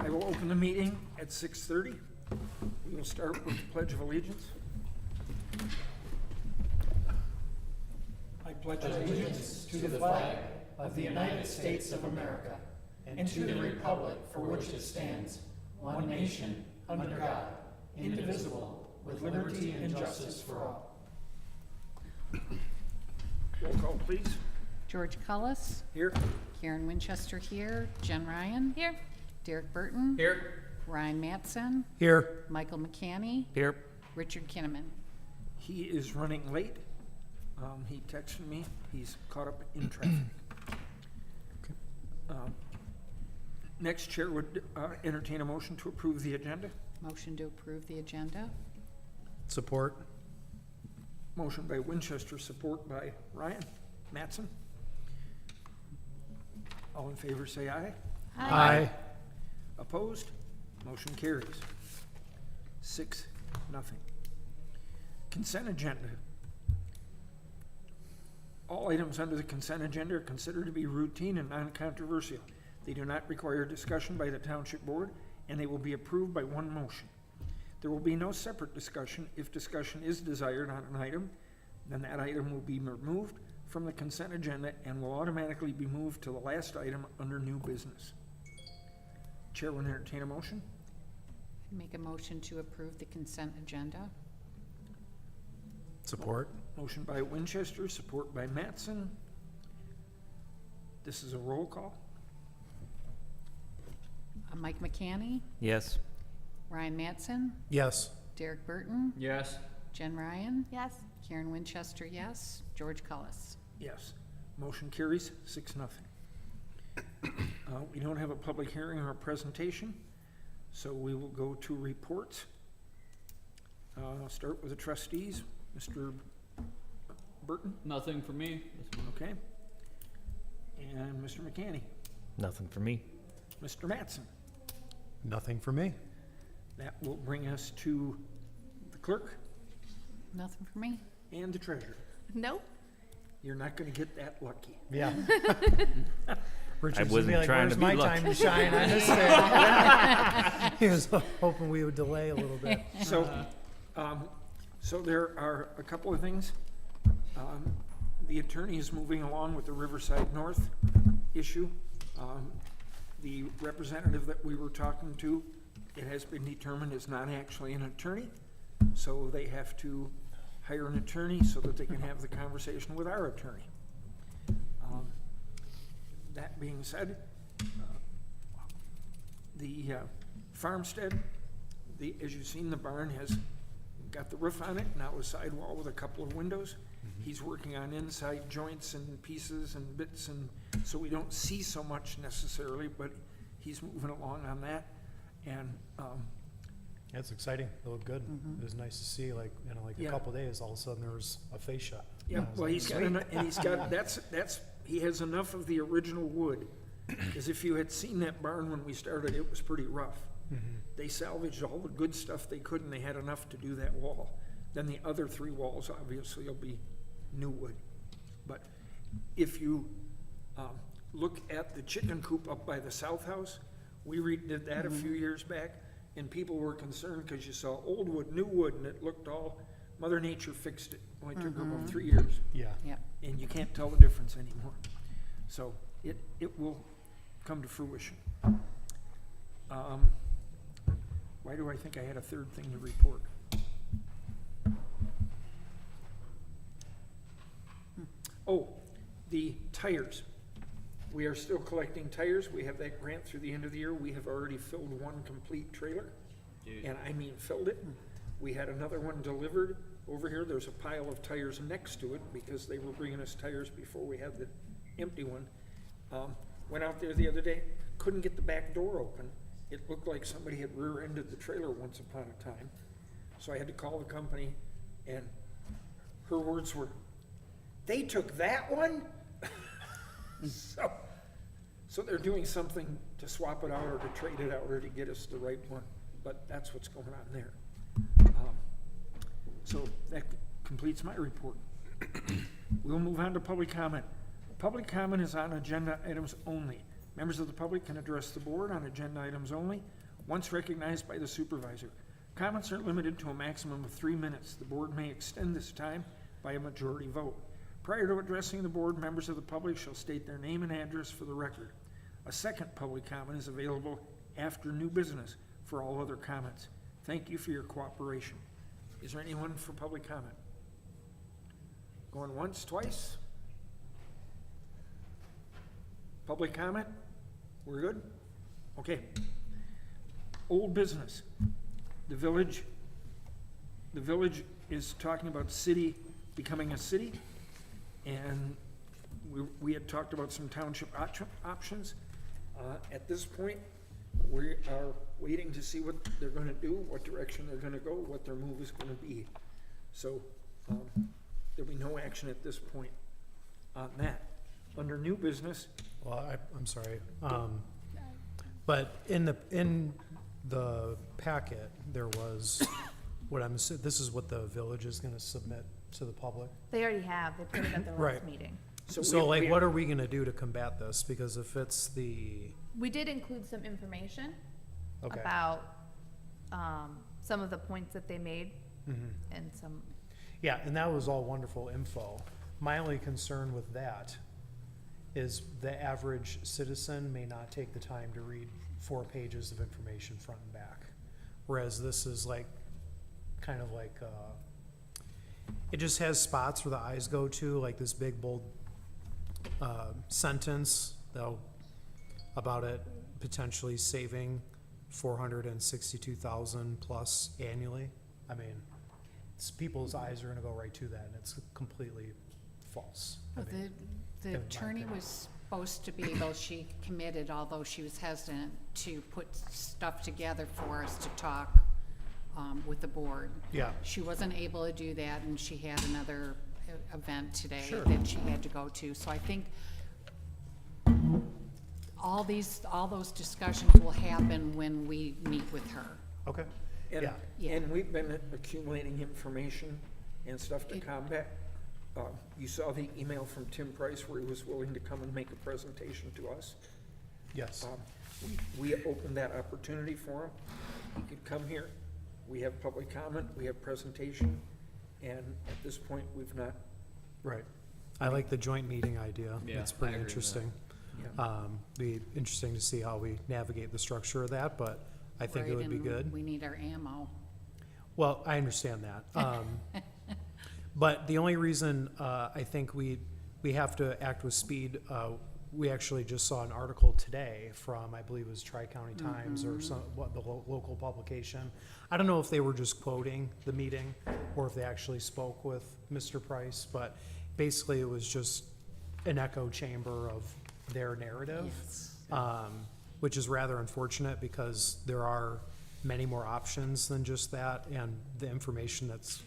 I will open the meeting at 6:30. We will start with the Pledge of Allegiance. I pledge allegiance to the flag of the United States of America and to the republic for which it stands, one nation, under God, indivisible, with liberty and justice for all. Roll call, please. George Cullis. Here. Karen Winchester here. Jen Ryan. Here. Derek Burton. Here. Ryan Mattson. Here. Michael McCanny. Here. Richard Kinnaman. He is running late. He texted me. He's caught up in traffic. Next, Chair would entertain a motion to approve the agenda. Motion to approve the agenda. Support. Motion by Winchester, support by Ryan Mattson. All in favor say aye. Aye. Opposed? Motion carries. 6-0. Consent agenda. All items under the consent agenda are considered to be routine and non-controversial. They do not require discussion by the Township Board, and they will be approved by one motion. There will be no separate discussion. If discussion is desired on an item, then that item will be removed from the consent agenda and will automatically be moved to the last item under new business. Chair will entertain a motion. Make a motion to approve the consent agenda. Support. Motion by Winchester, support by Mattson. This is a roll call. Mike McCanny. Yes. Ryan Mattson. Yes. Derek Burton. Yes. Jen Ryan. Yes. Karen Winchester, yes. George Cullis. Yes. Motion carries 6-0. We don't have a public hearing or a presentation, so we will go to reports. I'll start with the trustees. Mr. Burton? Nothing for me. Okay. And Mr. McCanny? Nothing for me. Mr. Mattson? Nothing for me. That will bring us to the clerk Nothing for me. and the treasurer. Nope. You're not going to get that lucky. Yeah. Richard's I gonna wasn't be like, trying where's to be my lucky." time to shine? I missed it. He was hoping we would delay a little bit. So there are a couple of things. The attorney is moving along with the Riverside North issue. The representative that we were talking to, it has been determined is not actually an attorney, so they have to hire an attorney so that they can have the conversation with our attorney. That being said, the farmstead, as you've seen, the barn has got the roof on it, now a sidewall with a couple of windows. He's working on inside joints and pieces and bits, and so we don't see so much necessarily, but he's moving along on that. And That's exciting. It looked good. It was nice to see, like, a Yeah. couple days, all of a sudden there was a fascia. yeah, I was well, like, he's got, and he's got, he has enough of the original wood. Because if you had seen that barn when we started, it was pretty rough. They salvaged all the good stuff they could, and they had enough to do that wall. Then the other 3 walls obviously will be new wood. But if you look at the chicken coop up by the south house, we redid that a few years back, and people were concerned because you saw old wood, new wood, and it looked all, Mother Nature fixed it. Only took about 3 years, Yeah. Yep. and you can't tell the difference anymore. So it will come to fruition. Why do I think I had a third thing to report? Oh, the tires. We are still collecting tires. We have that grant through the end of the year. We have already filled 1 complete trailer. And I mean filled it. We had another one delivered over here. There's a pile of tires next to it because they were bringing us tires before we had the empty one. Went out there the other day, couldn't get the back door open. It looked like somebody had rear-ended the trailer once upon a time. So I had to call the company, and her words were, "They took that one?" So they're doing something to swap it out or to trade it out or to get us the right one. But that's what's going on there. So that completes my report. We'll move on to public comment. Public comment is on agenda items only. Members of the public can address the board on agenda items only. once recognized by the supervisor. Comments are limited to a maximum of 3 minutes. The board may extend this time by a majority vote. Prior to addressing the board, members of the public shall state their name and address for the record. A second public comment is available after new business for all other comments. Thank you for your cooperation. Is there anyone for public comment? Going once, twice? Public comment? We're good? Okay. Old business. The village is talking about city becoming a city, and we had talked about some township options. At this point, we are waiting to see what they're gonna do, what direction they're gonna go, what their move is gonna be. So, there'll be no action at this point on that. Under new business, Well, I'm sorry. But in the packet, there was, this is what the village is gonna submit to the public? They already have, they put it at their Right. last meeting. So like, what are we gonna do to combat this? Because if it's We did include some information okay. about, some of the points that they made Mhm. and some, Yeah, and that was all wonderful info. My only concern with that is the average citizen may not take the time to read 4 pages of information front and back. Whereas this is like, kind of like, it just has spots where the eyes go to, like this big bold sentence though about it potentially saving 462,000 plus annually. I mean, people's eyes are gonna go right to that, and it's completely false. I Well, mean, the in my attorney opinion. was supposed to be able, she committed, although she was hesitant, to put stuff together for us to talk with the board. Yeah, She wasn't able to do that, and she had another event today Sure. that she had to go to. So I think all those discussions will happen when we meet with her. okay, and, yeah, Yeah. and we've been accumulating information and stuff to It- combat. You saw the email from Tim Price where he was willing to come and make a presentation to us. yes, We opened that opportunity for him. He could come here. We have public comment, we have presentation, and at this point, we've not, right. I like the joint meeting idea. Yeah, It's I pretty agree with interesting. yeah. Be interesting to see how we navigate the structure of that, but I think it Right, would be and good. We need our ammo. Well, I understand that. But the only reason, I think we have to act with speed, we actually just saw an article today from, I believe it was Tri-County Times or some, the local publication. I don't know if they were just quoting the meeting or if they actually spoke with Mr. Price, but basically it was just an echo chamber of their narrative. Yes. Which is rather unfortunate because there are many more options than just that, and the information that's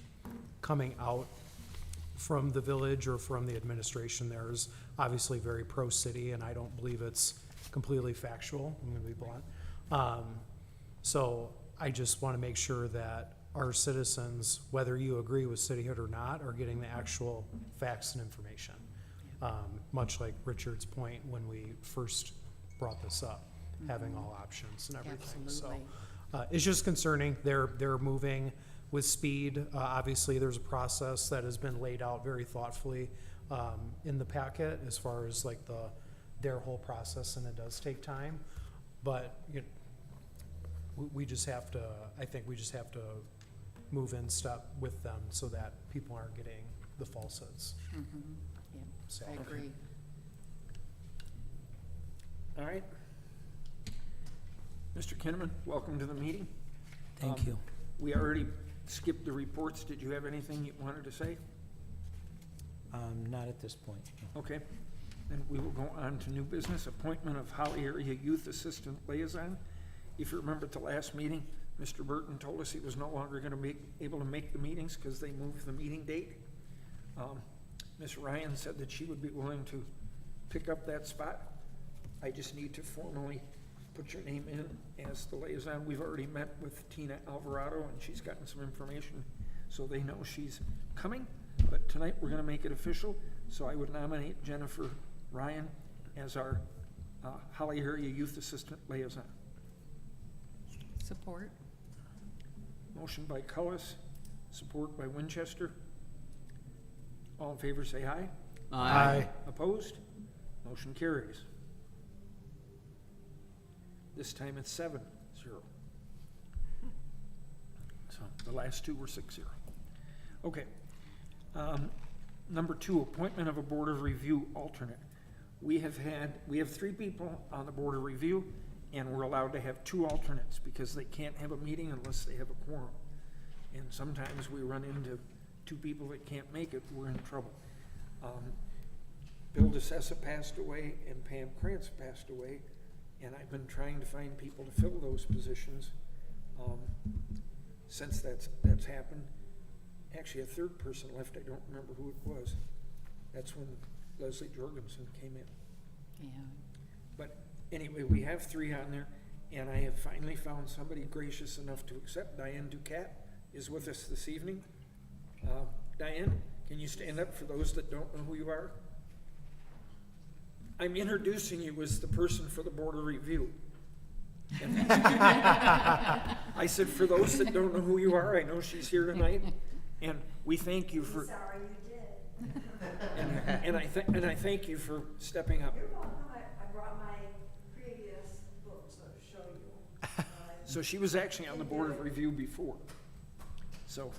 coming out from the village or from the administration there is obviously very pro-city, and I don't believe it's completely factual, I'm gonna be blunt. So I just wanna make sure that our citizens, whether you agree with cityhood or not, are getting the actual facts and information. Much like Richard's point when we first brought this up, having all options and everything, so. Absolutely. It's just concerning, they're moving with speed. Obviously, there's a process that has been laid out very thoughtfully, in the packet as far as like their whole process, and it does take time. But, we just have to, I think we just have to move in step with them so that people aren't getting the falsehoods, Mhm. Yeah, so. I agree. All right. Mr. Kinnaman, welcome to the meeting. Thank you. We already skipped the reports. Did you have anything you wanted to say? Not at this point. no. Okay. Then we will go on to new business, appointment of Holly Area Youth Assistant Liaison. If you remember at the last meeting, Mr. Burton told us he was no longer gonna be able to make the meetings because they moved the meeting date. Ms. Ryan said that she would be willing to pick up that spot. I just need to formally put your name in as the liaison. We've already met with Tina Alvarado, and she's gotten some information, so they know she's coming. But tonight, we're gonna make it official, so I would nominate Jennifer Ryan as our Holly Area Youth Assistant Liaison. Support. Motion by Cullis, support by Winchester. All in favor say aye. Aye. Opposed? Motion carries. This time it's 7-0. So the last two were 6-0. Okay. Number 2, appointment of a Board of Review alternate. We have 3 people on the Board of Review, and we're allowed to have 2 alternates because they can't have a meeting unless they have a quorum. And sometimes we run into 2 people that can't make it, we're in trouble. Bill DeSessa passed away and Pam Krantz passed away, and I've been trying to find people to fill those positions since that's happened. Actually, a 3rd person left, I don't remember who it was. That's when Leslie Jorgensen came in. Yeah. But anyway, we have 3 on there, and I have finally found somebody gracious enough to accept. Diane Ducat is with us this evening. Diane, can you stand up for those that don't know who you are? I'm introducing you as the person for the Board of Review. I said, for those that don't know who you are, I know she's here tonight, and we thank you for. Sorry you did. And I thank you for stepping up. You're welcome. I brought my previous books to show you. So she was actually on the Board of Review before. So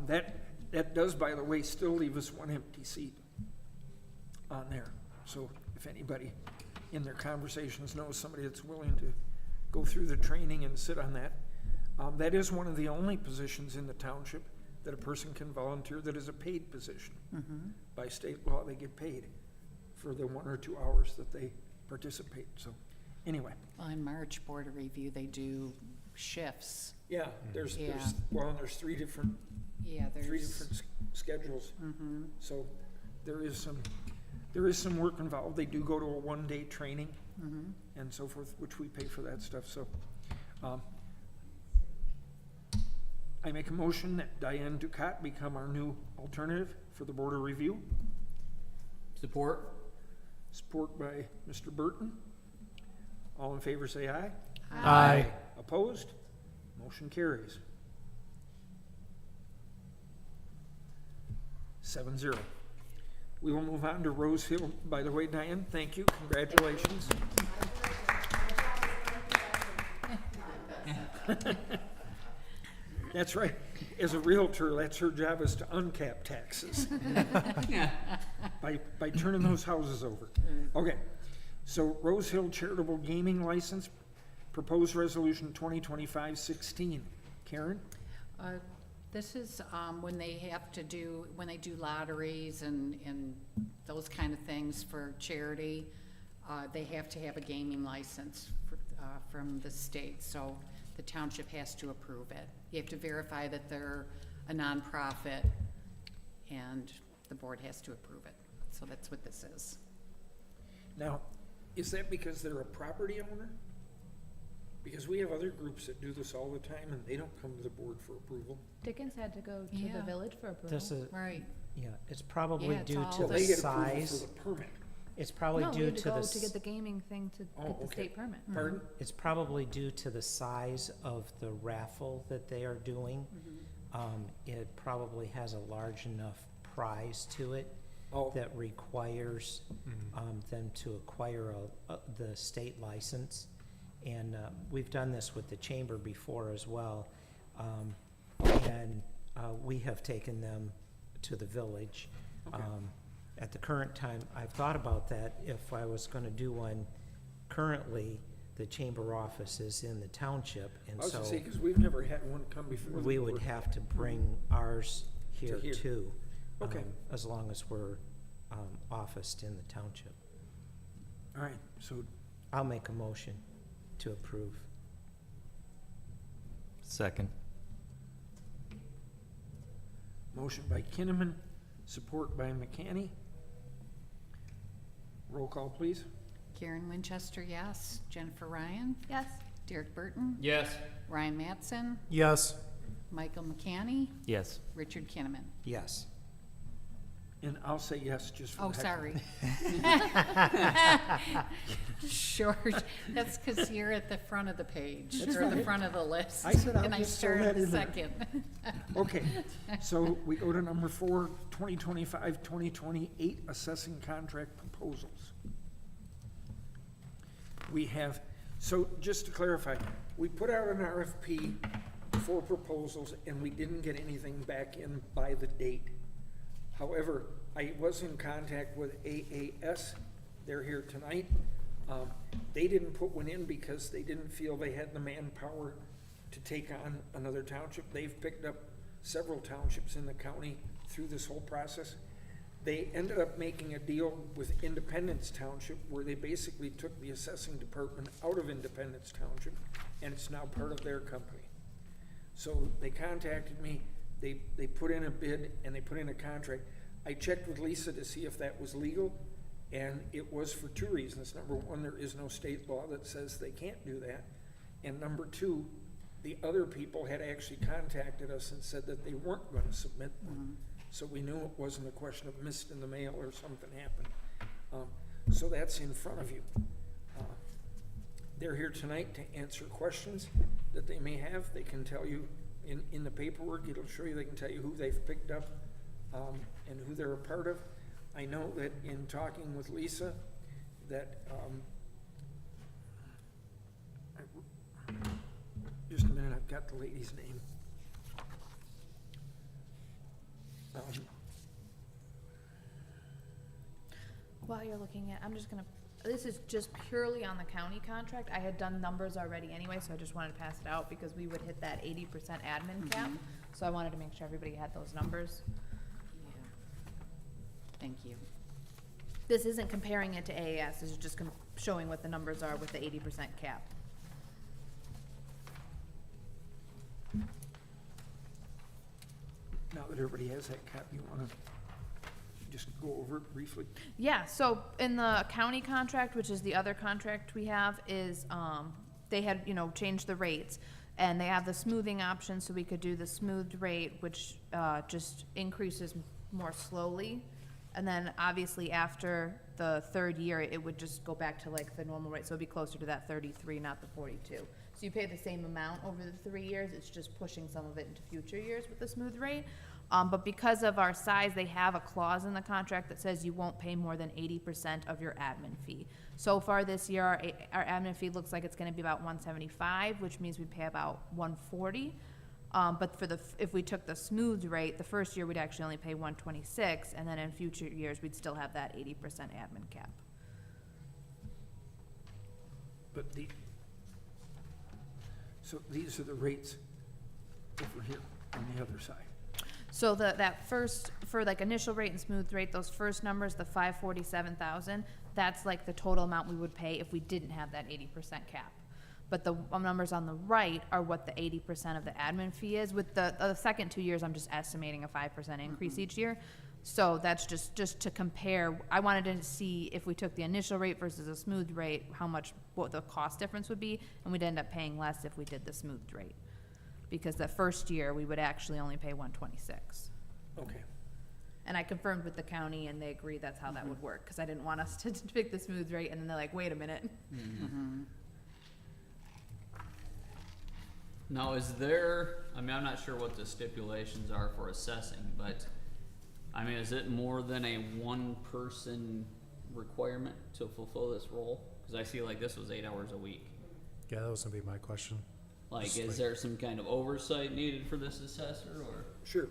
that does, by the way, still leave us 1 empty seat on there. So if anybody in their conversations knows somebody that's willing to go through the training and sit on that, that is one of the only positions in the township that a person can volunteer that is a paid position. By state law, they get paid for the 1 or 2 hours that they participate. So anyway. Well, in March Board of Review, they do shifts. Yeah, there's 3 different Yeah, there's. schedules. So there is some work involved. They do go to a 1-day training and so forth, which we pay for that stuff. So I make a motion that Diane Ducat become our new alternative for the Board of Review. Support. Support by Mr. Burton. All in favor say aye. Aye. Opposed? Motion carries. 7-0. We will move on to Rose Hill. By the way, Diane, thank you. Congratulations. That's right. As a realtor, that's her job, is to uncap taxes. By turning those houses over. Okay. So Rose Hill Charitable Gaming License, proposed resolution 2025-16. Karen? This is when they do lotteries and those kind of things for charity, they have to have a gaming license from the state, so the township has to approve it. You have to verify that they're a nonprofit, and the board has to approve it. So that's what this is. Now, is that because they're a property owner? Because we have other groups that do this all the time and they don't come to the board for approval. Dickens had to go to Yeah. the village for approval. This is, Right. yeah, it's probably Yeah, it's due all to the- the They get approval for size. the permit. It's probably No, you due had to to go the, to get the gaming thing to Oh, get the okay. state permit. Pardon? it's probably due to the size of the raffle that they are doing. It probably has a large enough prize to it Oh, that requires them to acquire the state license. And we've done this with the chamber before as well. And we have taken them to the village. Okay. At the current time, I've thought about that. If I was gonna do one currently, the chamber office is in the township, I and was so gonna say, because we've never had one come before. the we would board. have to bring ours here here. too. Okay. As long as we're officed in the township. All right, so I'll make a motion to approve. Second. motion by Kinnaman, support by McCanny. Roll call, please. Karen Winchester, yes. Jennifer Ryan? Yes. Derek Burton? Yes. Ryan Mattson? Yes. Michael McCanny? Yes. Richard Kinnaman? Yes. And I'll say yes, just for Oh, the heck of it. sorry. Sure, that's because you're at the front of the page, That's or the fine. front of the list. I said I'll And I just throw started that in there. second. Okay, so we go to number 4, 2025-2028 assessing contract proposals. We have, so just to clarify, we put out an RFP for proposals and we didn't get anything back in by the date. However, I was in contact with AAS, they're here tonight. They didn't put one in because they didn't feel they had the manpower to take on another township. They've picked up several townships in the county through this whole process. They ended up making a deal with Independence Township where they basically took the assessing department out of Independence Township and it's now part of their company. So they contacted me, they put in a bid and they put in a contract. I checked with Lisa to see if that was legal, and it was for 2 reasons. Number 1, there is no state law that says they can't do that. And number 2, the other people had actually contacted us and said that they weren't gonna submit one. So we knew it wasn't a question of missed in the mail or something happened. So that's in front of you. They're here tonight to answer questions that they may have. They can tell you in the paperwork, it'll show you, they can tell you who they've picked up and who they're a part of. I know that in talking with Lisa, that, just a minute, I've got the lady's name. While you're looking at, I'm just gonna, this is just purely on the county contract. I had done numbers already anyway, so I just wanted to pass it out because we would hit that 80% admin cap. So I wanted to make sure everybody had those numbers. Yeah. Thank you. This isn't comparing it to AAS, this is just showing what the numbers are with the 80% cap. Now that everybody has that cap, you wanna just go over it briefly? Yeah, so in the county contract, which is the other contract we have, is, they had, changed the rates. And they have the smoothing option, so we could do the smoothed rate, which, just increases more slowly. And then obviously after the 3rd year, it would just go back to like the normal rate, so it'd be closer to that 33, not the 42. So you pay the same amount over the 3 years, it's just pushing some of it into future years with the smooth rate. But because of our size, they have a clause in the contract that says you won't pay more than 80% of your admin fee. So far this year, our admin fee looks like it's gonna be about $175, which means we pay about $140. But if we took the smooth rate, the first year we'd actually only pay $126, and then in future years, we'd still have that 80% admin cap. But so these are the rates over here on the other side. So that first, for like initial rate and smooth rate, those first numbers, the 547,000, that's like the total amount we would pay if we didn't have that 80% cap. But the numbers on the right are what the 80% of the admin fee is. With the second 2 years, I'm just estimating a 5% increase each year. So that's just to compare. I wanted to see if we took the initial rate versus a smooth rate, what the cost difference would be, and we'd end up paying less if we did the smooth rate. Because the first year, we would actually only pay $126. Okay. And I confirmed with the county, and they agree that's how that would work, because I didn't want us to pick the smooth rate, and then they're like, wait a minute. Now, is there, I'm not sure what the stipulations are for assessing, but, is it more than a 1-person requirement to fulfill this role? Cause I see like this was 8 hours a week. Yeah, that was gonna be my question. Like, Just is like- there some kind of oversight needed for this assessor, or? Sure.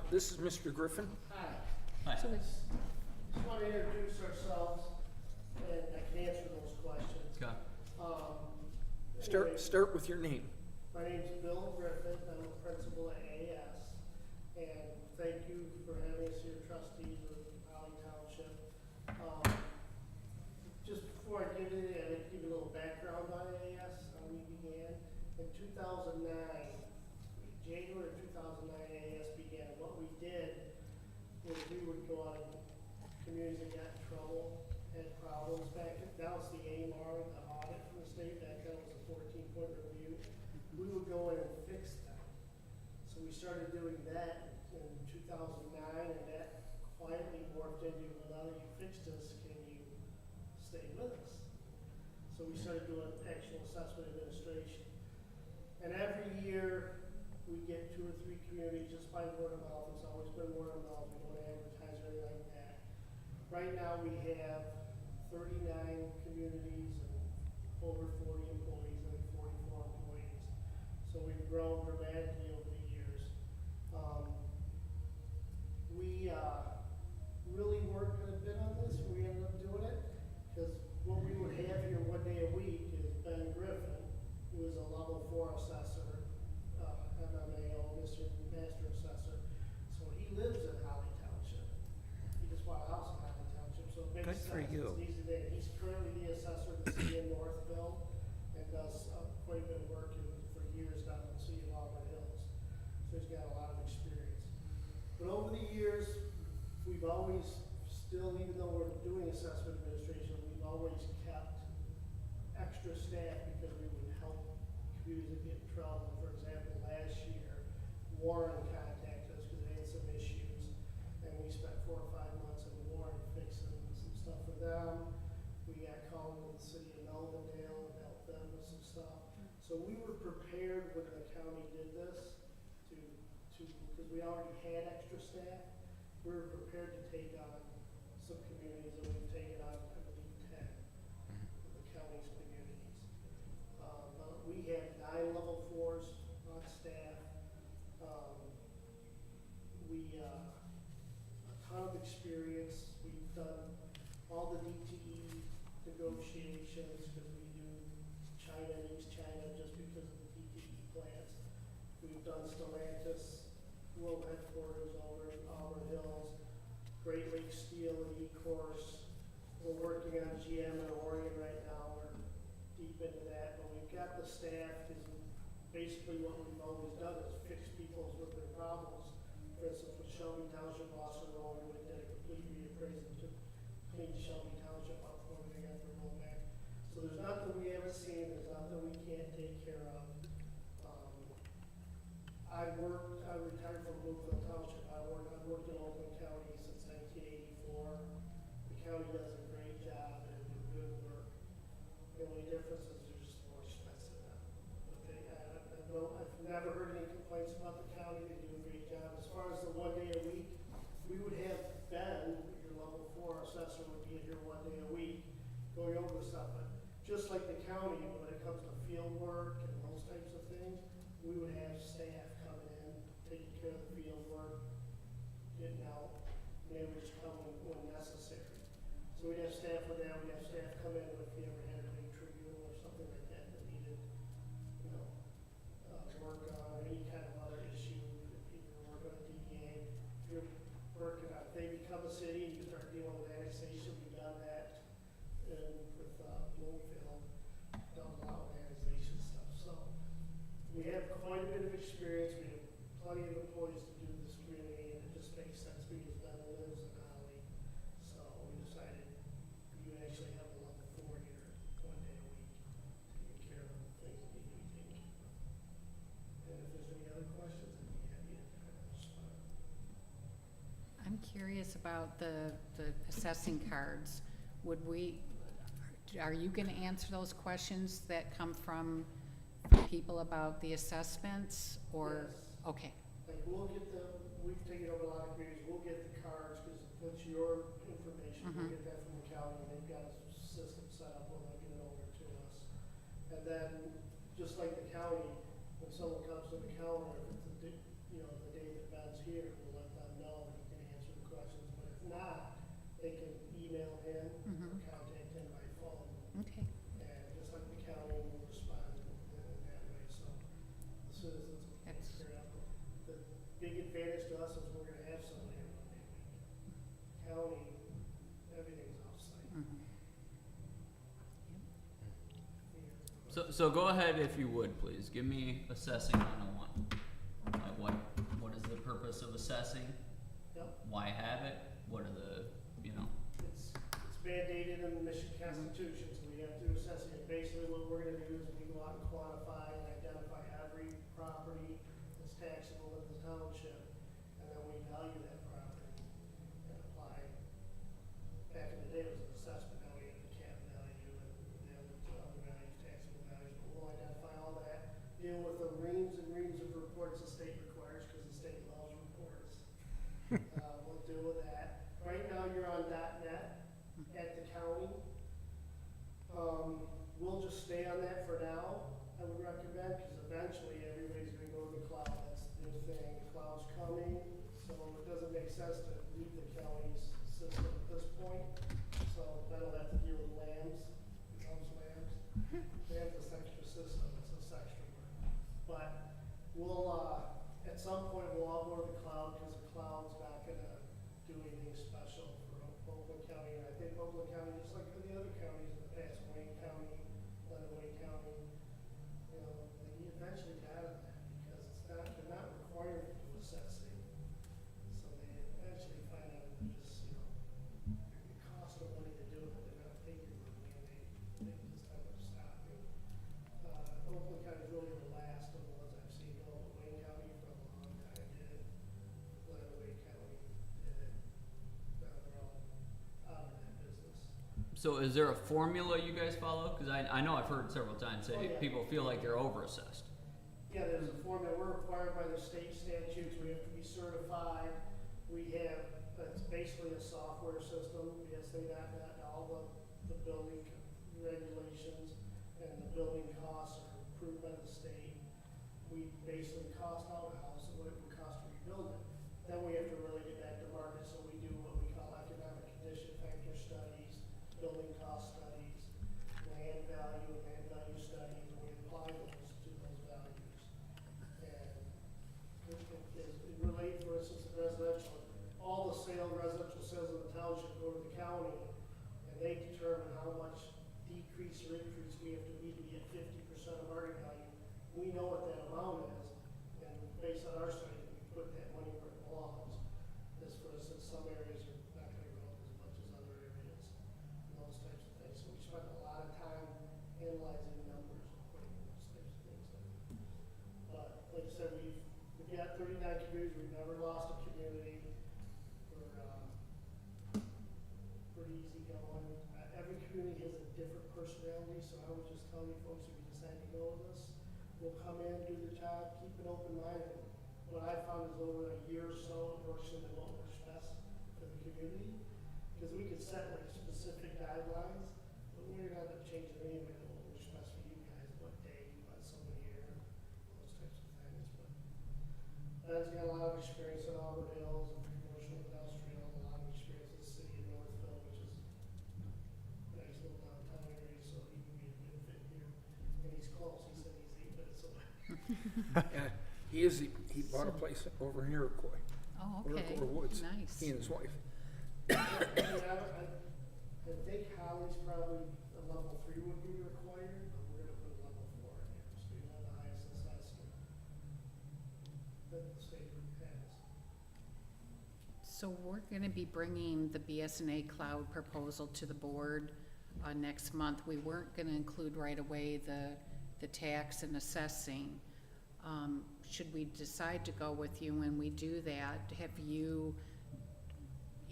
This is Mr. Griffin. Hi. Just want to introduce ourselves, and I can answer those questions. Okay. Anyway, Start with your name. My name's Bill Griffin, I'm a principal at AS, and thank you for having us here, trustees of Holly Township. Just before I give you, I'd like to give you a little background on AS, how we began. In 2009, January of 2009, AS began. What we did was we would go out in communities that got in trouble, had problems back, now it's the AMR, the audit from the state, back then it was a 14-point review. We would go in and fix them. So we started doing that in 2009, and that quietly morphed into, well, now that you fixed this, can you stay with us? So we started doing actual assessment administration. And every year, we get 2 or 3 communities just by word of mouth. It's always been word of mouth. We don't advertise or anything like that. Right now, we have 39 communities and over 40 employees, I think 44 employees. So we've grown dramatically over the years. We really worked a bit on this. We ended up doing it because what we would have here one day a week is Ben Griffin, who is a level 4 assessor, MMAO, Mr. Master Assessor. So he lives in Holly Township. He just bought a house in Holly Township, so it makes Good sense. for you. It's easy there. He's currently the assessor of the city of Northville and does quite a bit of work for years down in the city of Auburn Hills. So he's got a lot of experience. But over the years, we've always still, even though we're doing assessment administration, we've always kept extra staff because we would help communities that get in trouble. For example, last year, Warren contacted us because they had some issues, and we spent 4 or 5 months in Warren fixing some stuff for them. We got called to the city of Melvindale and helped them with some stuff. So we were prepared when the county did this because we already had extra staff. We were prepared to take on some communities, and we've taken on, I believe, 10 of the county's communities. We have 9 level 4s on staff. A ton of experience. We've done all the DTE negotiations because we do China and East China just because of the DTE plans. We've done Stellantis World Headquarters over in Auburn Hills, Great Lakes Steel and E-Course. We're working on GM in Oregon right now. We're deep into that, but we've got the staff because basically what we've always done is fix people's with their problems. For instance, with Shelby Township, Boston Road, we did a complete reappraisal to clean Shelby Township up before they got their rollback. So there's nothing we haven't seen, there's nothing we can't take care of. I retired from Bluefield Township. I've worked in Oakland County since 1984. The county does a great job and do good work. The only difference is they're just more expensive now. But I've never heard any complaints about the county. They do a great job. As far as the 1 day a week, we would have Ben, your level 4 assessor, would be here 1 day a week going over stuff. But just like the county, when it comes to field work and those types of things, we would have staff coming in, taking care of the field work, getting out, and they would just come when necessary. So we'd have staff for that. We'd have staff come in if we ever had a big tribunal or something like that that needed, work on any kind of other issue. If people are working on DDA, if you're working on, if they become a city and you start dealing with annexation, we've done that with Bloomfield, done a lot of annexation stuff. So we have quite a bit of experience. We have plenty of employees to do this community, and it just makes sense because Ben lives in Holly. So we decided you actually have a level 4 here 1 day a week, taking care of the things that need to be taken care of. And if there's any other questions, I'd be happy to kind of respond. I'm curious about the assessing cards. Are you gonna answer those questions that come from people about the assessments, or? Yes. Okay, Like we've taken over a lot of communities, we'll get the cards, because that's your information, we'll get that from the county, and they've got a system set up where they'll get it over to us. And then, just like the county, when someone comes to the counter, if it's the day that Ben's here, we'll let them know, and he can answer the questions, but if not, they can email him or contact him by phone. okay. And just like the county will respond in that way, so the citizens will take That's- care of it. The big advantage to us is we're gonna have somebody here 1 day a week. County, everything's offsite. Mhm. So go ahead if you would, please. Give me assessing 101. What is the purpose of assessing? Yep, Why have it? What are the, it's mandated in the Michigan Constitution, so we have to do assessing. And basically what we're gonna do is we go out and quantify and identify every property that's taxable in the township, and then we value that property and apply reports the state requires, because the state loves reports. We'll deal with that. Right now, you're on .net at the county. We'll just stay on that for now, I would recommend, because eventually everybody's gonna go to the cloud. That's the new thing, the cloud's coming, so it doesn't make sense to leave the county's system at this point. So then we'll have to deal with lambs, becomes lambs. They have this extra system, it's this extra work. But we'll, at some point, we'll all go to the cloud, because the cloud's not gonna do anything special for Oakland County. And I think Oakland County, just like the other counties in the past, Wayne County, Wayne County, you know, they eventually got it, because it's not, they're not required to do assessing. So they eventually find out that just, you know, it costs them money to do it, they're not taking money, and they just end up stopping. Oakland County is really the last of the ones I've seen go. Wayne County for a long time did it. Wayne County did it. Now they're all out of that business. So is there a formula you guys follow? Cause I know I've heard several times say Oh, yeah. people feel like they're over-assessed. Yeah, there's a form that we're required by the state statutes, we have to be certified. We have, it's basically a software system, BSA.net, all the building regulations and the building costs are approved by the state. We basically cost out a house and what it would cost to rebuild it. Then we have to really get back to market, so we do what we call economic condition factor studies, building cost studies, land value studies, and we apply those to those values. And it relate, for instance, to residential, all the residential sales in the township go to the county, and they determine how much decrease or increase we have to be at 50% of market value. We know what that amount is, and based on our study, we put that money where it belongs. As for instance, some areas are not gonna grow as much as other areas, and those types of things. So we spend a lot of time analyzing numbers and putting those types of things in. But like I said, we've got 39 communities, we've never lost a community. We're, pretty easy going. Every community has a different personality, so I would just tell you folks, if you decide to go with us, we'll come in, do the job, keep it open-minded. What I found is over a year or so, it works into what works best for the community. Because we could set like specific guidelines, but we're gonna end up changing anyway to what works best for you guys, what day you want someone here, those types of things. But Ben's got a lot of experience in Auburn Hills and commercial industrial, a lot of experience in the city of Northville, which is a nice little downtown area, so he can be a good fit here. And he's close, he said he's 8 minutes away. Yeah, he bought a place over in Iroquois, Oh, okay, Iroquois Woods, nice. he and his wife. I think Holly's probably a level 3 would be required, but we're gonna put a level 4 in here, so you have the highest assessment that the state has. So we're gonna be bringing the BSNA cloud proposal to the board, next month. We weren't gonna include right away the tax and assessing. Should we decide to go with you when we do that, have you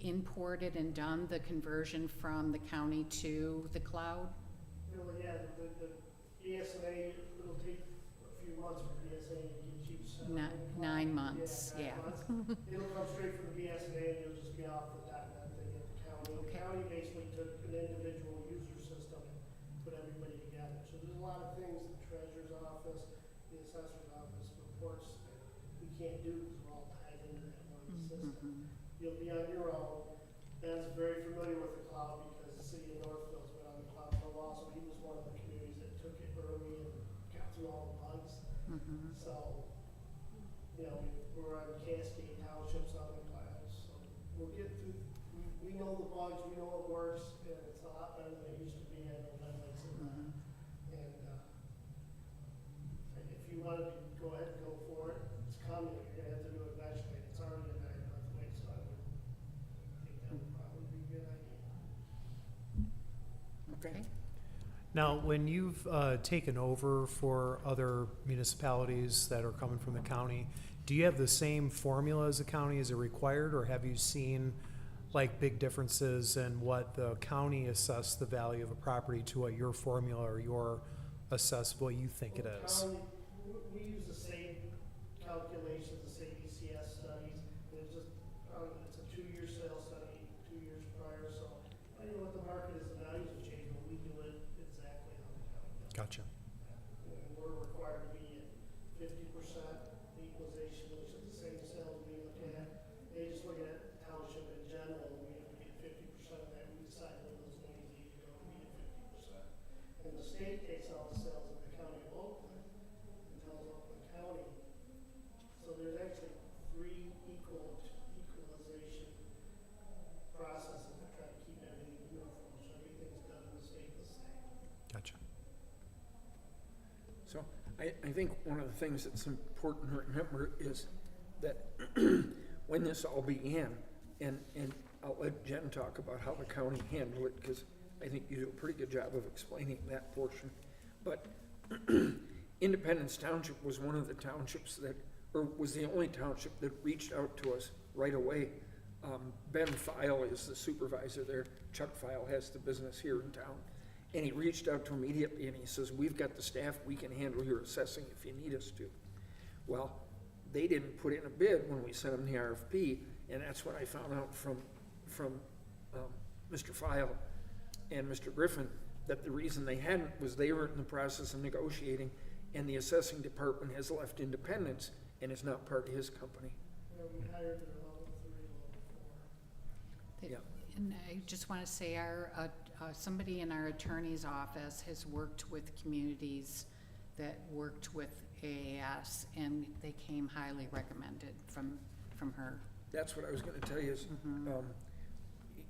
imported and done the conversion from the county to the cloud? Really, yeah, the BSNA, it'll take a few months for BSNA to get you set up. 9 months, yeah. 9 months. It'll come straight from the BSNA, and you'll just be off the .net thing at the county. The Okay. county basically took an individual user system and put everybody together. So there's a lot of things, the treasurer's office, the assessor's office, reports that we can't do because we're all tied into that one system. You'll be on your own. Ben's very familiar with the cloud because the city of Northville's been on the cloud for a while, so he was one of the communities that took it early and got through all the bugs. So, you know, we're on Cascade Townships on the cloud, so we'll get through, we know the bugs, we know what works, and it's a lot better than it used to be. I know Ben likes it. And, if you wanted to go ahead and go for it, it's coming, you're gonna have to do it eventually, it's already a 9-month wait, so I would think that would probably be a good idea. Okay. Now, when you've taken over for other municipalities that are coming from the county, do you have the same formula as the county? Is it required, or have you seen like big differences in what the county assessed the value of a property to what your formula or your assess what you think it is? County, we use the same calculations, the same ECS studies, and it's just, it's a 2-year sales study, 2 years prior, so I don't know what the market is, the values have changed, but we do it exactly how the county does. Gotcha. And we're required to be at 50% equalization, which is the same sales we look at. They just look at township in general, and we have to be at 50% of that. We decide where those monies need to go to be at 50%. And the state takes all the sales in the county of Oakland and tells Oakland County. So there's actually 3 equalization processes to try to keep everything uniform, so everything's done in the state the same. Gotcha. So I think one of the things that's important to remember is that when this all began, and I'll let Jen talk about how the county handled it, because I think you do a pretty good job of explaining that portion. But Independence Township was one of the townships that, or was the only township that reached out to us right away. Ben File is the supervisor there. Chuck File has the business here in town. And he reached out to him immediately and he says, we've got the staff, we can handle your assessing if you need us to. Well, they didn't put in a bid when we sent them the RFP, and that's what I found out from Mr. File and Mr. Griffin, that the reason they hadn't was they were in the process of negotiating, and the assessing department has left Independence and is not part of his company. And we hired their level 3, level 4. Yeah. And I just want to say somebody in our attorney's office has worked with communities that worked with AAS, and they came highly recommended from her. That's what I was gonna tell you is,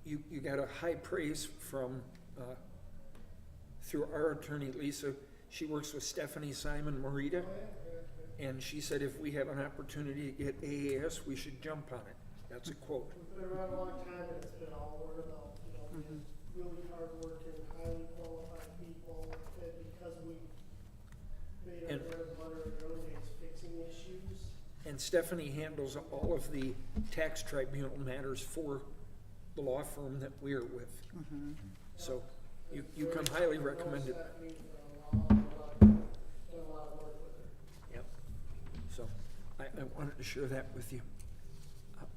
you got a high praise from, through our attorney, Lisa. She works with Stephanie Simon Morita, and she said if we have an opportunity to get AAS, we should jump on it. That's a quote. We've been around a long time, and it's been all word of mouth, you know, we have really hardworking, highly qualified people, and because we made our And- bread and butter in the early days fixing issues. And Stephanie handles all of the tax tribunal matters for the law firm that we're with. So you come highly recommended. Stephanie for a long, done a lot of work with her. Yep. So I wanted to share that with you.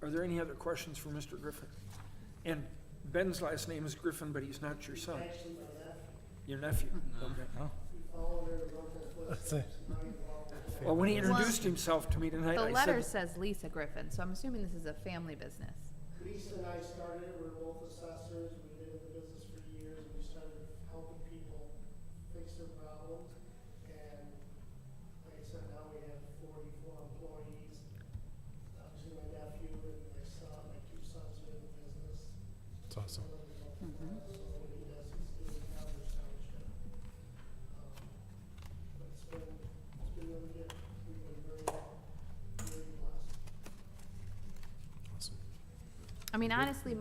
Are there any other questions for Mr. Griffin? And Ben's last name is Griffin, but he's not your son. Actually, my nephew, Your nephew? Okay. we followed her in her local footsteps. Now he's involved with Well, when he introduced himself to me tonight, The I letter said, says Lisa Griffin, so I'm assuming this is a family business. Lisa and I started it, we're both assessors, we've been in the business for years, and we started helping people fix their problems. And like I said, now we have 44 employees. Obviously, my nephew and my son, my 2 sons are in the business. That's awesome. So what he does is doing Calvert Township. But it's been really good. We've been very blessed. Awesome. I mean, honestly,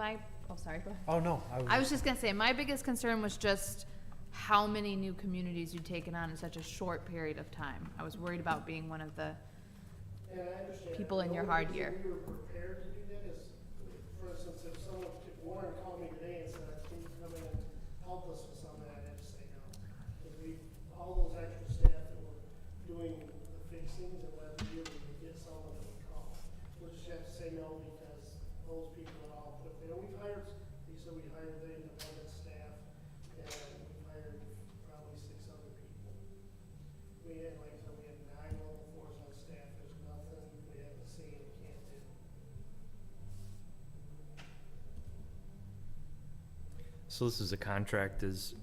sorry, go ahead. Oh, no. I was just gonna say, my biggest concern was just how many new communities you've taken on in such a short period of time. I was worried about being one of the, And I understand. people in The your only hard reason year. We were prepared to do that is, for instance, if Warren called me today and said, can you come in and help us with something, I'd have to say no. Because all those extra staff that were doing the fixings and what we would get someone that would call. We'll just have to say no because those people are all put there. We hired the independent staff, and we hired probably 6 other people. We had, like I said, we had 9 level 4s on staff, there's nothing we haven't seen, we can't do. So this is a contract, is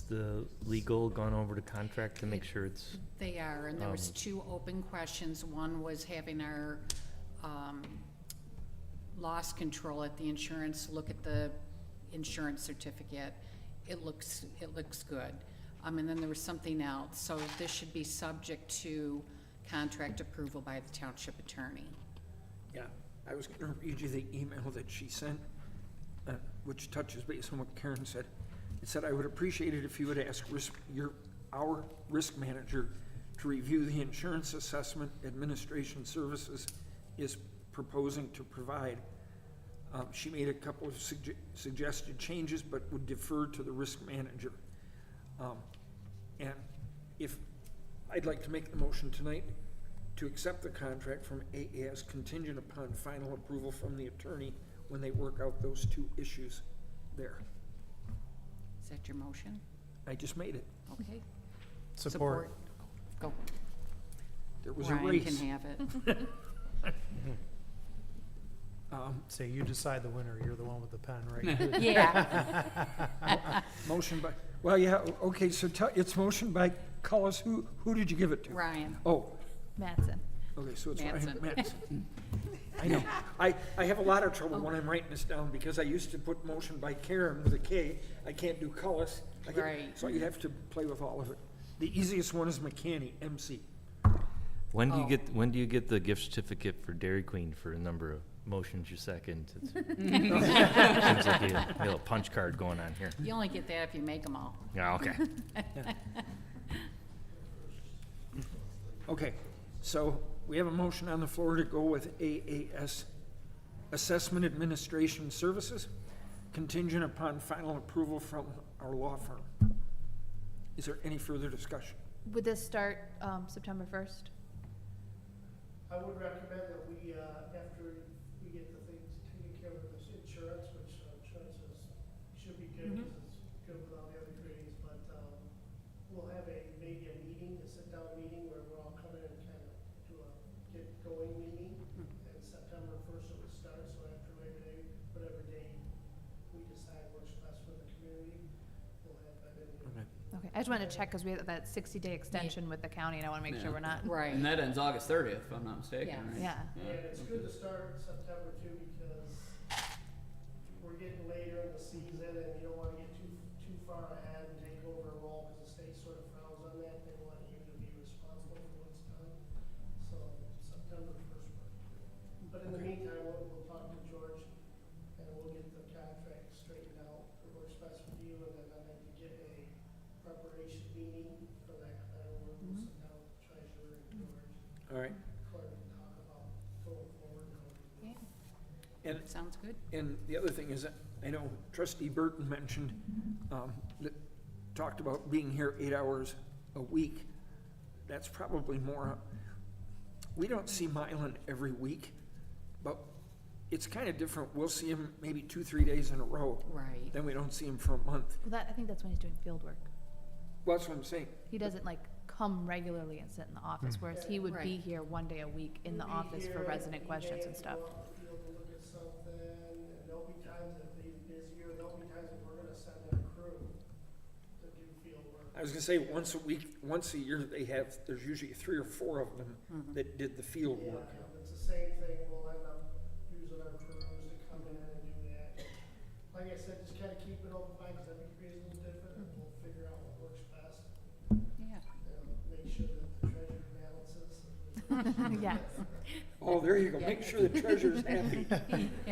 the legal gone over to contract to make sure it's, They are, and there was 2 open questions. One was having our loss control at the insurance look at the insurance certificate. It looks good. And then there was something else. So this should be subject to contract approval by the township attorney. yeah, I was gonna read you the email that she sent, which touches base on what Karen said. It said, I would appreciate it if you would ask our risk manager to review the insurance assessment administration services is proposing to provide. She made a couple of suggested changes, but would defer to the risk manager. And if, I'd like to make the motion tonight to accept the contract from AAS contingent upon final approval from the attorney when they work out those two issues there. Is that your motion? I just made it. Okay. Support. Go. There was a Ryan race. can have it. Say you decide the winner, you're the one with the pen, right? Yeah. Motion by, well, yeah, okay, so it's motion by Cullis. Who did you give it to? Ryan. Oh, Mattson. okay, so it's Ryan Mattson. Mattson. I know. I have a lot of trouble when I'm writing this down because I used to put motion by Karen with a K. I can't do Cullis. Right. So you have to play with all of it. The easiest one is McCanny, MC. When do you Oh. when do you get the gift certificate for Dairy Queen for a number of motions you second? Seems like a little punch card going on here. You only get that if you make them all. Yeah, okay. Okay, so we have a motion on the floor to go with AAS, Assessment Administration Services, contingent upon final approval from our law firm. Is there any further discussion? Would this start, September 1st? I would recommend that we, after we get the things taken care of, this insurance, which insurance should be good, because it's good with all the other grades, but, we'll have maybe a meeting, a sit-down meeting where we're all coming and kind of do a get-going meeting. And September 1st it would start, so after Labor Day, whatever day we decide works best for the community, we'll have that in here. Okay, I just wanted to check, because we have that 60-day extension with the county, and I want to make sure Yeah. we're not, Right. And that ends August 30th, if I'm not mistaken, Yeah. right? yeah. And it's good to start in September too, because we're getting later in the season and you don't wanna get too far ahead and take over a role, cause the state sort of frowns on that, they want you to be responsible for what's done. So September 1st. But in the meantime, we'll talk to George and we'll get the contract straightened out, it works best for you, and then I'd like to get a preparation meeting for that, we'll sit down with the treasurer and George, All right, clerk, and talk about going forward. Yeah. and Sounds good. And the other thing is, that I know trustee Burton mentioned, that talked about being here 8 hours a week. That's probably more, we don't see Mylan every week, but it's kind of different. We'll see him maybe 2-3 days in a row. Right. Then we don't see him for a month. Well, I think that's when he's doing field work. Well, that's what I'm saying. He doesn't like come regularly and sit in the office, whereas he would be Right. here one day a week in the We'll be office for here, resident he questions may and stuff. go out in the field to look at something, and there'll be times if he's busier, there'll be times that we're gonna send in a crew to do field work. I was gonna say, once a week, once a year, there's usually 3 or 4 of them that did the field Yeah, work. it's the same thing, we'll end up using our crews to come in and do that. Like I said, just kinda keep it open-minded, cause every community is a little different, and we'll figure out what works best, Yeah. and make sure that the treasurer balances. Yes. Oh, there you go. Make sure the treasurer's happy.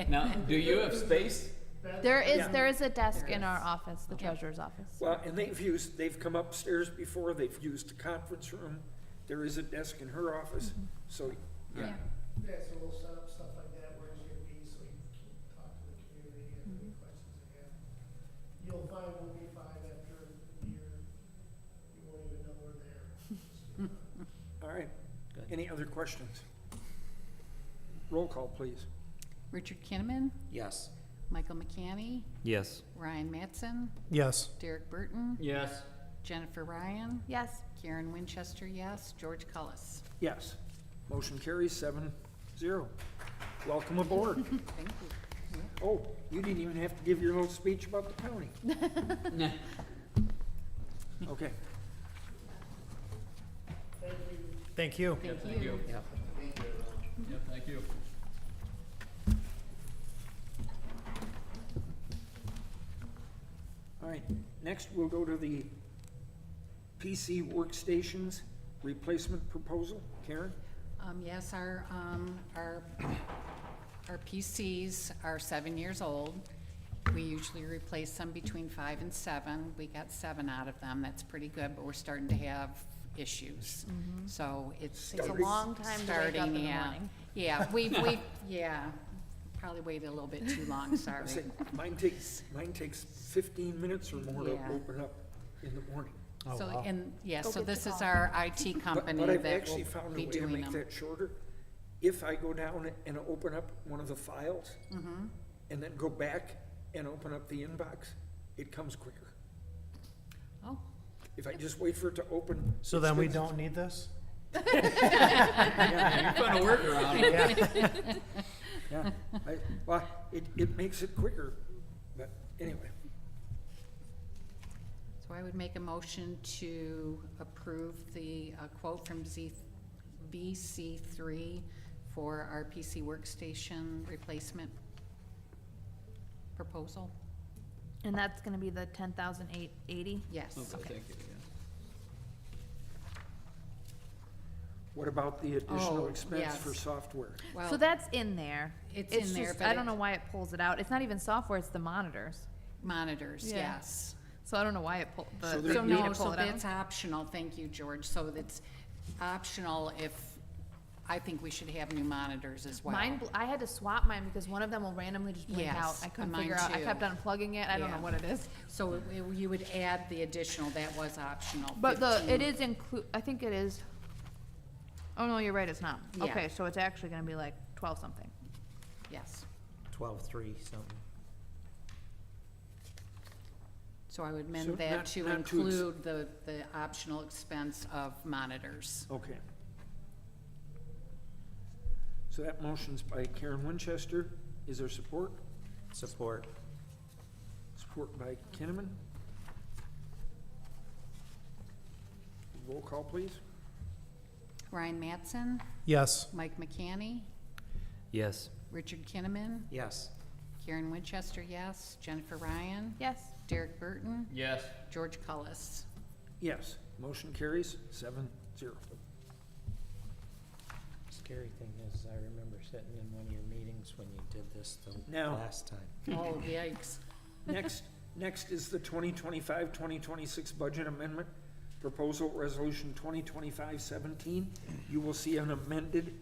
Now, do you have space? There Yeah. is a desk There in our is. office, the Okay. treasurer's office. Well, and they've come upstairs before, they've used the conference room. There is a desk in her office, so, yeah. Yeah, so we'll set up stuff like that where he's gonna be, so he can talk to the community and any questions they have. You'll find we'll be fine after a year, you won't even know we're there. All right. Good. Any other questions? Roll call, please. Richard Kinnaman, Yes. Michael McCanny, Yes. Ryan Mattson, Yes. Derek Burton, Yes. Jennifer Ryan, Yes. Karen Winchester, yes, George Cullis. Yes. Motion carries 7-0. Welcome aboard. Thank you. Oh, you didn't even have to give your little speech about the county. Okay. Thank you. Thank you. Thank you. Yep. Yeah, thank you. All right. Next, we'll go to the PC workstations replacement proposal. Karen? Yes, our PCs are 7 years old. We usually replace them between 5 and 7. We got 7 out of them. That's pretty good, but we're starting to have issues. So it's. Takes a Starting. long time to wake up in Starting, the yeah. morning. Yeah, yeah, probably waited a little bit too long, sorry. I say, mine takes 15 minutes or more to Yeah. open up in the morning. Oh, So, wow. and, yeah, Go so get this your is coffee. our IT But company I've that actually will found a be way to doing make them. that shorter. If I go down and open up one of the files, Mm-hmm. and then go back and open up the inbox, it comes quicker. Oh, If I just wait for it to open. So it's then we gonna- don't need this? You found a workaround. Yeah, well, it makes it quicker, but anyway. so I would make a motion to approve the quote from VC3 for our PC workstation replacement proposal. And that's gonna be the 10,880? Yes. Okay, thank you, yeah. What about the additional Oh, expense for yes. software? Well, So that's in there. it's in there, just- but I don't it- know why it pulls it out. It's not even software, it's the monitors. monitors, Yeah. yes. So I don't know why it pulled, So the, there- So you need no, to so pull it out. that's optional, thank you, George, so it's optional if, I think we should have new monitors as well. Mine, I had to swap mine because one of them will randomly just blink out. Yes, I couldn't mine figure out, I too. kept unplugging it, I don't know Yeah. what it is. So you would add the additional, that was optional. But the, 15. it is I think it is, oh no, you're right, it's not. Yeah. Okay, so it's actually gonna be like 12 something. Yes, 12.3 something. so I would So amend that not- to not to ex- include the optional expense of monitors. Okay. So that motion's by Karen Winchester. Is there support? Support. Support by Kinnaman. Roll call, please. Ryan Mattson, Yes. Mike McCanny, Yes. Richard Kinnaman, Yes. Karen Winchester, yes, Jennifer Ryan, Yes, Derek Burton, Yes. George Cullis. Yes, motion carries 7-0. Scary thing is, I remember sitting in one of your meetings when you did this the Now- last time. Oh, yikes. Next is the 2025-2026 budget amendment proposal, resolution 2025-17. You will see an amended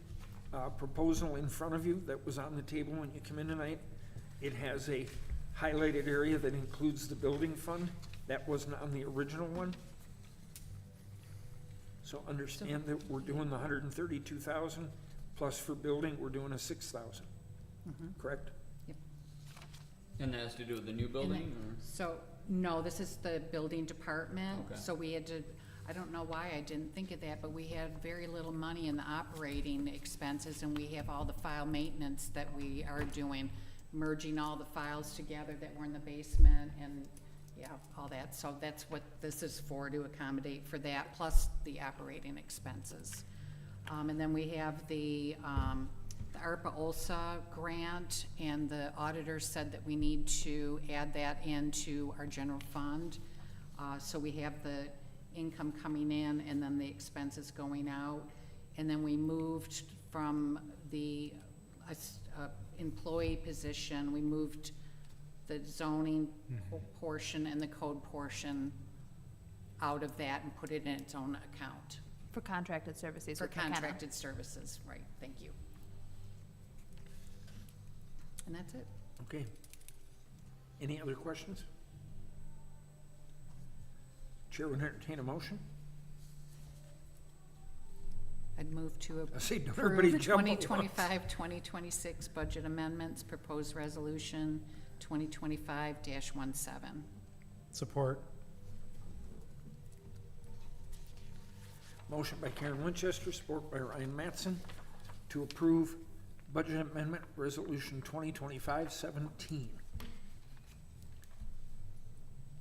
proposal in front of you that was on the table when you come in tonight. It has a highlighted area that includes the building fund. That wasn't on the original one. So understand that we're doing the 132,000, plus for building, we're doing a 6,000, Mhm. correct? And that has to do with the new building, or? So, no, this is the building department, Okay. so we had to, I don't know why I didn't think of that, but we had very little money in the operating expenses, and we have all the file maintenance that we are doing, merging all the files together that were in the basement, and, yeah, all that, so that's what this is for, to accommodate for that, plus the operating expenses. And then we have the ARPA OLSA grant, and the auditor said that we need to add that into our general fund. So we have the income coming in and then the expenses going out. And then we moved from the employee position, we moved the zoning portion and the code portion out of that and put it in its own account. for contracted services. For with McKenna. contracted services, right, thank you. And that's it. Okay. Any other questions? Chair would entertain a motion. I'd move to I say, don't everybody approve jump at once. 2025-2026 budget amendments, proposed resolution 2025-17. Support. Motion by Karen Winchester, support by Ryan Mattson, to approve budget amendment resolution 2025-17.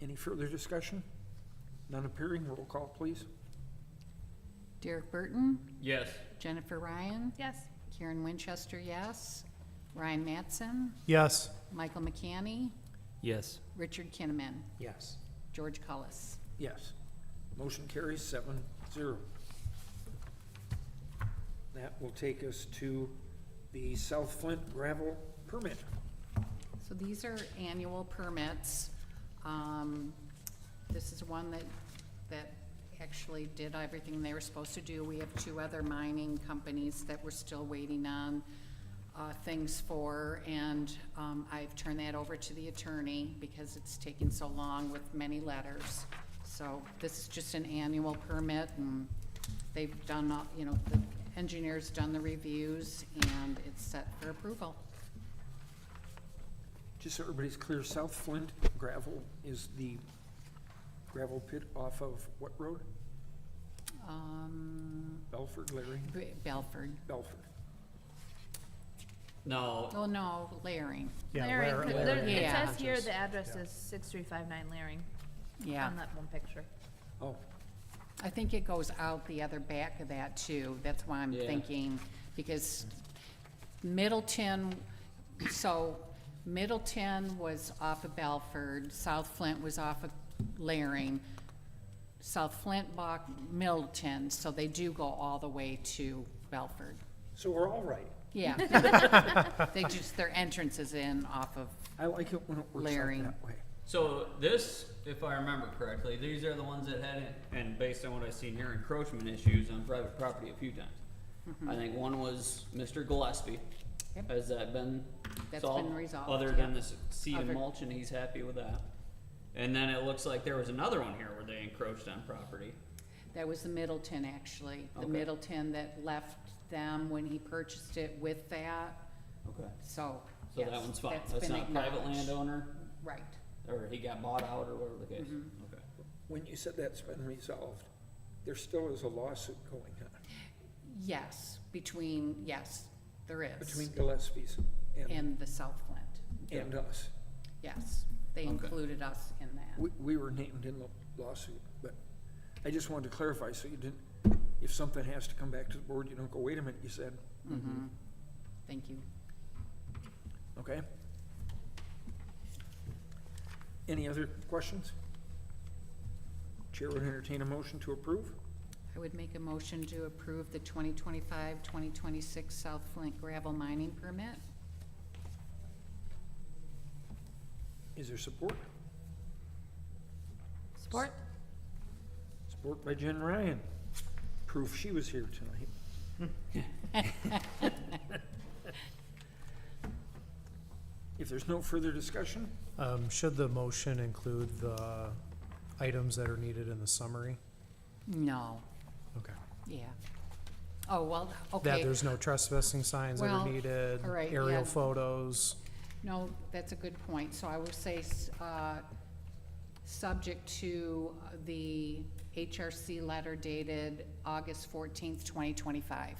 Any further discussion? None appearing, roll call, please. Derek Burton, Yes. Jennifer Ryan, Yes, Karen Winchester, yes. Ryan Mattson, Yes. Michael McCanny, Yes. Richard Kinnaman, Yes. George Cullis. Yes. Motion carries 7-0. That will take us to the South Flint gravel permit. So these are annual permits. This is one that actually did everything they were supposed to do. We have two other mining companies that we're still waiting on things for, and I've turned that over to the attorney because it's taken so long with many letters. So this is just an annual permit, and they've done, the engineer's done the reviews, and it's set for approval. Just so everybody's clear, South Flint gravel is the gravel pit off of what road? Belford, Larry? Belford. Belford. No, Oh, no, Laring. Yeah, Laring, Larry- there- Larry it Yeah. says here Just- the address yeah. is 6359 Laring Yeah. on that one picture. Oh, I think it goes out the other back of that too. That's why I'm Yeah. thinking, because Middleton, so Middleton was off of Belford, South Flint was off of Laring, South Flint bought Middleton, so they do go all the way to Belford. so we're all right. Yeah. They just, their entrance is in off of, I like it when it works out Larry. that way. so this, if I remember correctly, these are the ones that had, and based on what I've seen here, encroachment issues on private property a few times. I think one was Mr. Gillespie. Yep. Has that been That's solved? been resolved, Other yeah. than this seed and Other- mulch, and he's happy with that. And then it looks like there was another one here where they encroached on property. that was the Middleton, actually. The Okay. Middleton that left them when he purchased it with that, Okay. so, So yes, that one's fine. that's That's been not a private acknowledged. landowner, Right. or he got bought out, or whatever the case. Mm-hmm. Okay. When you said that's been resolved, there still is a lawsuit going on Yes, yes, there is. between Gillespie's And the South Flint, and us. yes. They Okay. included us in that. We were named in the lawsuit, but I just wanted to clarify, so you didn't, if something has to come back to the board, you don't go, wait a minute, you said, Mm-hmm. Thank you. okay? Any other questions? Chair would entertain a motion to approve. I would make a motion to approve the 2025-2026 South Flint gravel mining permit. Is there support? Support? Support by Jen Ryan. Proof she was here tonight. If there's no further discussion, Should the motion include the items that are needed in the summary? No, Okay. yeah. Oh, well, That okay. there's no trespassing signs that Well, are needed, all right, aerial yeah. photos. No, that's a good point. So I would say, subject to the HRC letter dated August 14th, 2025.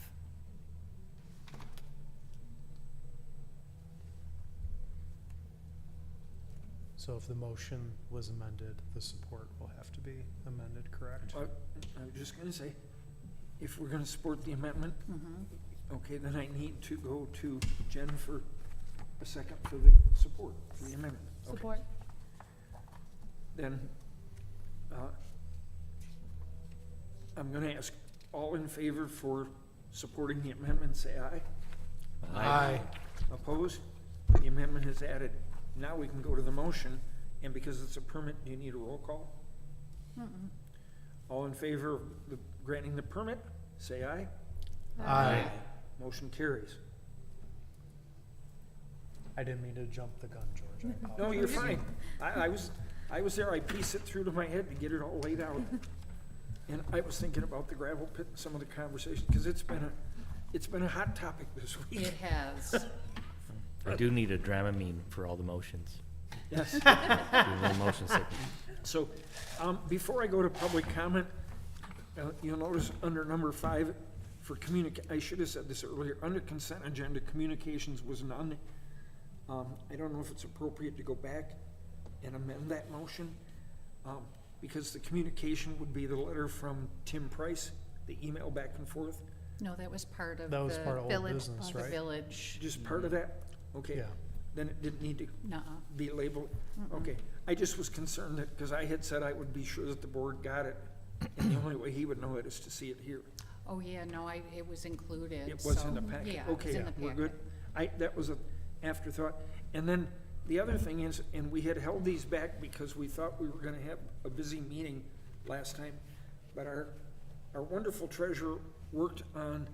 So if the motion was amended, the support will have to be amended, correct? I was just gonna say, if we're gonna support the amendment, okay, then I need to go to Jen for a second for the support for the amendment. Okay. Support. Then, I'm gonna ask, all in favor for supporting the amendment, say aye. Aye. Opposed? The amendment is added. Now we can go to the motion, and because it's a permit, do you need a roll call? All in favor of granting the permit, say aye. Aye. Motion carries. I didn't mean to jump the gun, George. I No, apologize. you're fine. I was there, I pieced it through to my head to get it all laid out. And I was thinking about the gravel pit and some of the conversation, because it's been a hot topic this week. It has. I do need a Dramamine for all the motions. Yes. Do a little motion sickness. So, before I go to public comment, you'll notice under number 5, for I should have said this earlier, under consent agenda, communications was none. I don't know if it's appropriate to go back and amend that motion, because the communication would be the letter from Tim Price, the email back and forth, No, that was part of That was part of the old village- business, right? village. just part of that? Okay. Yeah. Then it didn't need to Nuh-uh. be labeled? Okay. I just was concerned that, because I had said I would be sure that the board got it, and the only way he would know it is to see it here. Oh, yeah, no, it was included. It was in so- the packet? Yeah, it was Okay, in the we're good. packet. That was an afterthought. And then the other thing is, and we had held these back because we thought we were gonna have a busy meeting last time, but our wonderful treasurer worked on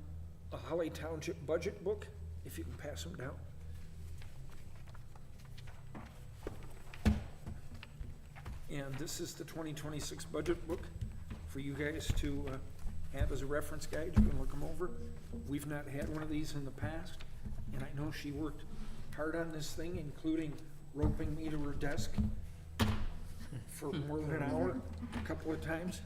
a Holly Township budget book, if you can pass them down. And this is the 2026 budget book for you guys to have as a reference guide. You can look them over. We've not had one of these in the past, and I know she worked hard on this thing, including roping me to her desk for more than an hour, a couple of times.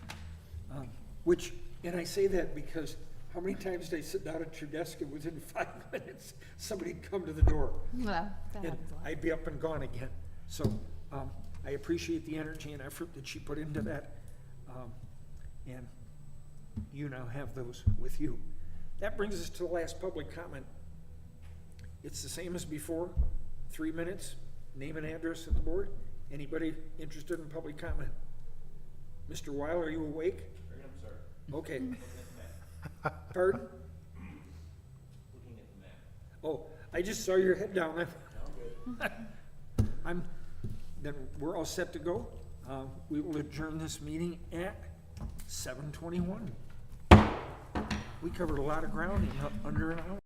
Which, and I say that because how many times did I sit down at your desk and within 5 minutes, somebody'd come to the door? Well, that And happens a lot. I'd be up and gone again. So, I appreciate the energy and effort that she put into that. And you now have those with you. That brings us to the last public comment. It's the same as before, 3 minutes, name and address at the board. Anybody interested in public comment? Mr. Weil, are you awake? Bring them, sir. Okay. Looking at the map. Pardon? Looking at the map. Oh, I just saw your head down. No, good. Then we're all set to go. We will adjourn this meeting at 7:21. We covered a lot of ground in under an hour.